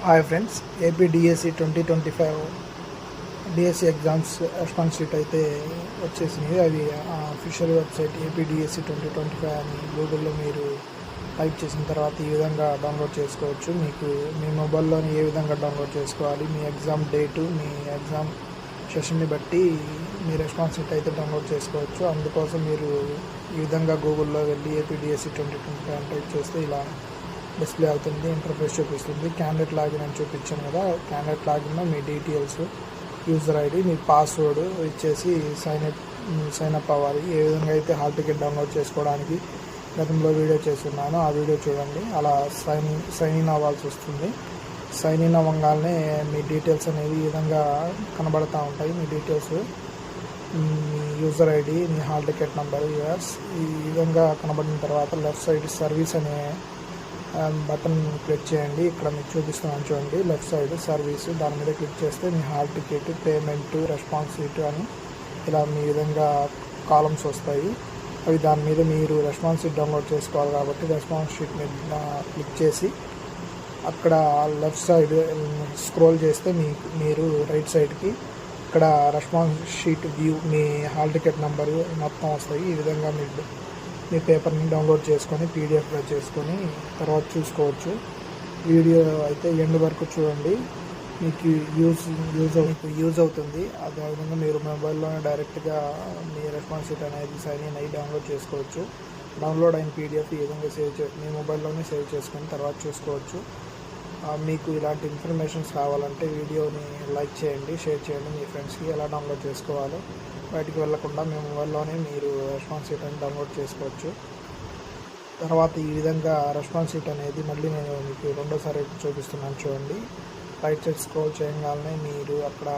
Hi friends, AP DSC 2025 DSC exams response sheet అయితే వచ్చేసింది. అది అఫీషియల్ వెబ్సైట్ ఏపీ డిఎస్సి 2025 అని గూగుల్లో మీరు టైప్ చేసిన తర్వాత ఈ విధంగా డౌన్లోడ్ చేసుకోవచ్చు. మీకు మీ మొబైల్లోని ఏ విధంగా డౌన్లోడ్ చేసుకోవాలి, మీ ఎగ్జామ్ డేటు, మీ ఎగ్జామ్ సెషన్ని బట్టి మీ రెస్పాన్స్ షీట్ అయితే డౌన్లోడ్ చేసుకోవచ్చు. అందుకోసం మీరు ఈ విధంగా గూగుల్లో వెళ్ళి ఏపీ డిఎస్సి 2025 అని టైప్ చేస్తే ఇలా డిస్ప్లే అవుతుంది, ఇంటర్ఫేస్ చూపిస్తుంది. క్యాండిడేట్ లాగిన్ అని చూపించాను కదా, క్యాండిడేట్ లాగిన్లో మీ డీటెయిల్స్, యూజర్ ఐడి, మీ పాస్వర్డ్ ఇచ్చేసి సైన్ అప్ అవ్వాలి. ఏ విధంగా అయితే హాల్ టికెట్ డౌన్లోడ్ చేసుకోవడానికి గతంలో వీడియో చేస్తున్నానో ఆ వీడియో చూడండి. అలా సైన్ ఇన్ అవ్వాల్సి వస్తుంది. సైన్ ఇన్ అవ్వగానే మీ డీటెయిల్స్ అనేవి ఈ విధంగా కనబడుతూ ఉంటాయి. మీ డీటెయిల్స్, మీ యూజర్ ఐడి, మీ హాల్ టికెట్ నెంబర్, ఇయర్స్ ఈ విధంగా కనబడిన తర్వాత లెఫ్ట్ సైడ్ సర్వీస్ అనే బటన్ క్లిక్ చేయండి. ఇక్కడ మీకు చూపిస్తున్నాను చూడండి, లెఫ్ట్ సైడ్ సర్వీస్, దాని మీద క్లిక్ చేస్తే మీ hall ticket, payment, response sheet అని ఇలా మీ విధంగా కాలమ్స్ వస్తాయి. అవి దాని మీద మీరు రెస్పాన్స్ షీట్ డౌన్లోడ్ చేసుకోవాలి కాబట్టి రెస్పాన్స్ షీట్ మీద క్లిక్ చేసి అక్కడ లెఫ్ట్ సైడ్ స్క్రోల్ చేస్తే మీరు రైట్ సైడ్కి ఇక్కడ రెస్పాన్స్ షీట్ వ్యూ, మీ హాల్ టికెట్ నెంబరు మొత్తం వస్తాయి. ఈ విధంగా మీ పేపర్ని డౌన్లోడ్ చేసుకొని పీడిఎఫ్గా చేసుకొని తర్వాత చూసుకోవచ్చు. వీడియో అయితే ఎండ్ వరకు చూడండి, మీకు యూజ్ అవుతుంది. అదేవిధంగా మీరు మొబైల్లోనే డైరెక్ట్గా మీ రెస్పాన్స్ షీట్ అనేది సైన్ ఇన్ అయ్యి డౌన్లోడ్ చేసుకోవచ్చు. డౌన్లోడ్ అయిన పీడిఎఫ్ ఈ విధంగా మీ మొబైల్లోనే సేవ్ చేసుకొని తర్వాత చూసుకోవచ్చు. మీకు ఇలాంటి ఇన్ఫర్మేషన్స్ కావాలంటే వీడియోని లైక్ చేయండి, షేర్ చేయండి మీ ఫ్రెండ్స్కి. ఎలా డౌన్లోడ్ చేసుకోవాలో బయటికి వెళ్ళకుండా మీ మొబైల్లోనే మీరు రెస్పాన్స్ షీట్ అని డౌన్లోడ్ చేసుకోవచ్చు. తర్వాత ఈ విధంగా రెస్పాన్స్ షీట్ అనేది మళ్ళీ నేను మీకు రెండోసారి చూపిస్తున్నాను చూడండి. రైట్ సైడ్ స్క్రోల్ చేయగానే మీరు అక్కడ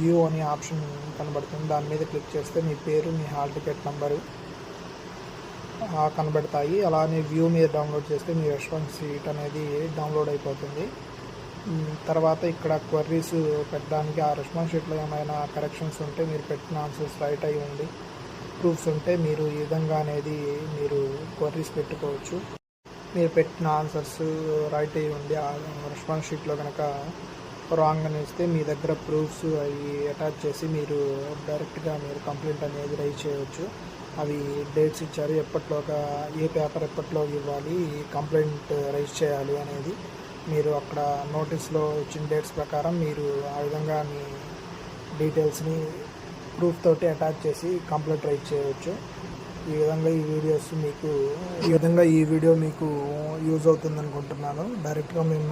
వ్యూ అనే ఆప్షన్ కనబడుతుంది. దాని మీద క్లిక్ చేస్తే మీ పేరు, మీ హాల్ టికెట్ నెంబరు కనబడతాయి. అలానే వ్యూ మీద డౌన్లోడ్ చేస్తే మీ రెస్పాన్స్ షీట్ అనేది డౌన్లోడ్ అయిపోతుంది. తర్వాత ఇక్కడ క్వరీస్ పెట్టడానికి, ఆ రెస్పాన్స్ షీట్లో ఏమైనా కరెక్షన్స్ ఉంటే, మీరు పెట్టిన ఆన్సర్స్ రైట్ అయి ఉండి ప్రూఫ్స్ ఉంటే మీరు ఈ విధంగా అనేది మీరు క్వరీస్ పెట్టుకోవచ్చు. మీరు పెట్టిన ఆన్సర్స్ రైట్ అయి ఉండి ఆ రెస్పాన్స్ షీట్లో కనుక రాంగ్ అని ఇస్తే మీ దగ్గర ప్రూఫ్స్ అవి అటాచ్ చేసి మీరు డైరెక్ట్గా మీరు కంప్లైంట్ అనేది రైజ్ చేయవచ్చు. అవి డేట్స్ ఇచ్చారు, ఎప్పట్లోగా ఏ పేపర్ ఎప్పట్లో ఇవ్వాలి, కంప్లైంట్ రైజ్ చేయాలి అనేది మీరు అక్కడ నోటీస్లో ఇచ్చిన డేట్స్ ప్రకారం మీరు ఆ విధంగా మీ డీటెయిల్స్ని ప్రూఫ్ తోటి అటాచ్ చేసి కంప్లైంట్ రైజ్ చేయవచ్చు. ఈ విధంగా ఈ వీడియో మీకు యూజ్ అవుతుంది అనుకుంటున్నాను. డైరెక్ట్గా మేము